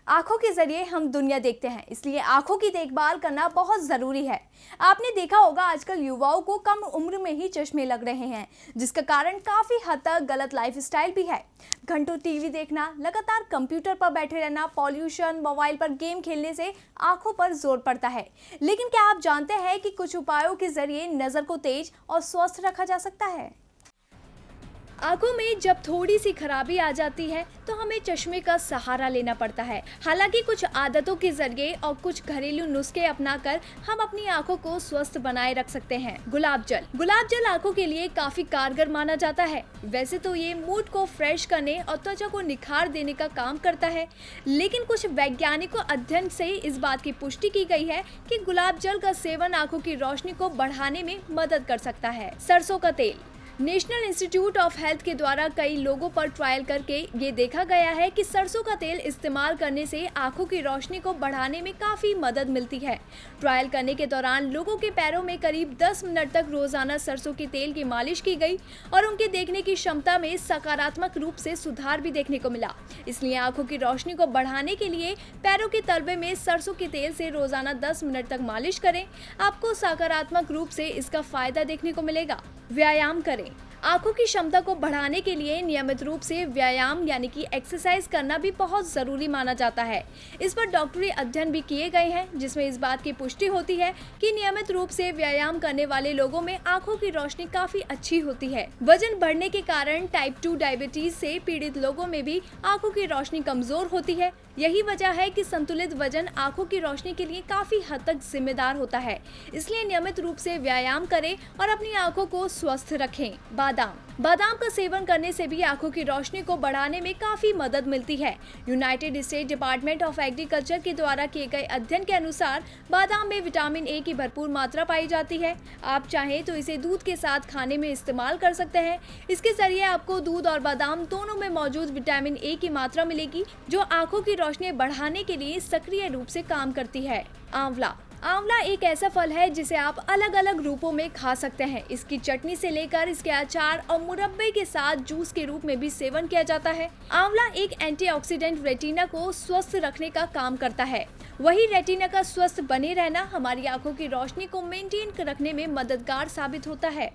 आंखों के जरिए हम दुनिया देखते हैं, इसलिए आंखों की देखभाल करना बहुत जरूरी है। आपने देखा होगा आजकल युवाओं को कम उम्र में ही चश्मे लग रहे हैं, जिसका कारण काफी हद तक गलत लाइफस्टाइल भी है। घंटों टीवी देखना, लगातार कंप्यूटर पर बैठे रहना, पॉल्यूशन, मोबाइल पर गेम खेलने से आंखों पर जोर पड़ता है। लेकिन क्या आप जानते हैं कि कुछ उपायों के जरिए नजर को तेज और स्वस्थ रखा जा सकता है? आंखों में जब थोड़ी सी खराबी आ जाती है तो हमें चश्मे का सहारा लेना पड़ता है। हालांकि कुछ आदतों के जरिए और कुछ घरेलू नुस्खे अपनाकर हम अपनी आंखों को स्वस्थ बनाए रख सकते हैं। गुलाब जल आंखों के लिए काफी कारगर माना जाता है। वैसे तो ये मूड को फ्रेश करने और त्वचा को निखार देने का काम करता है, लेकिन कुछ वैज्ञानिकों अध्ययन से इस बात की पुष्टि की गई है कि गुलाब जल का सेवन आंखों की रोशनी को बढ़ाने में मदद कर सकता है। सरसों का तेल। नेशनल इंस्टीट्यूट ऑफ हेल्थ के द्वारा कई लोगों पर ट्रायल करके ये देखा गया है कि सरसों का तेल इस्तेमाल करने से आंखों की रोशनी को बढ़ाने में काफ़ी मदद मिलती है। ट्रायल करने के दौरान लोगों के पैरों में करीब 10 मिनट तक रोजाना सरसों के तेल की मालिश की गई और उनके देखने की क्षमता में सकारात्मक रूप से सुधार भी देखने को मिला। इसलिए आंखों की रोशनी को बढ़ाने के लिए पैरों के तलवे में सरसों के तेल से रोजाना 10 मिनट तक मालिश करें। आपको सकारात्मक रूप से इसका फायदा देखने को मिलेगा। व्यायाम करें। आंखों की क्षमता को बढ़ाने के लिए नियमित रूप से व्यायाम यानी कि एक्सरसाइज करना भी बहुत जरूरी माना जाता है। इस पर डॉक्टरी अध्ययन भी किए गए हैं, जिसमें इस बात की पुष्टि होती है कि नियमित रूप से व्यायाम करने वाले लोगों में आंखों की रोशनी काफी अच्छी होती है। वजन बढ़ने के कारण टाइप 2 डायबिटीज से पीड़ित लोगों में भी आंखों की रोशनी कमजोर होती है। यही वजह है कि संतुलित वजन आंखों की रोशनी के लिए काफी हद तक जिम्मेदार होता है। इसलिए नियमित रूप से व्यायाम करें और अपनी आंखों को स्वस्थ रखें। बादाम का सेवन करने से भी आंखों की रोशनी को बढ़ाने में काफी मदद मिलती है। United state department of agriculture के द्वारा किए गए अध्ययन के अनुसार बादाम में विटामिन ए की भरपूर मात्रा पाई जाती है। आप चाहें तो इसे दूध के साथ खाने में इस्तेमाल कर सकते हैं। इसके जरिए आपको दूध और बादाम दोनों में मौजूद विटामिन ए की मात्रा मिलेगी, जो आंखों की रोशनी बढ़ाने के लिए सक्रिय रूप से काम करती है। आंवला एक ऐसा फल है जिसे आप अलग अलग रूपों में खा सकते हैं। इसकी चटनी से लेकर इसके अचार और मुरब्बे के साथ जूस के रूप में भी सेवन किया जाता है। आंवला एक एंटीऑक्सीडेंट रेटिना को स्वस्थ रखने का काम करता है। वही रेटिना का स्वस्थ बने रहना हमारी आंखों की रोशनी को मेंटेन रखने में मददगार साबित होता है।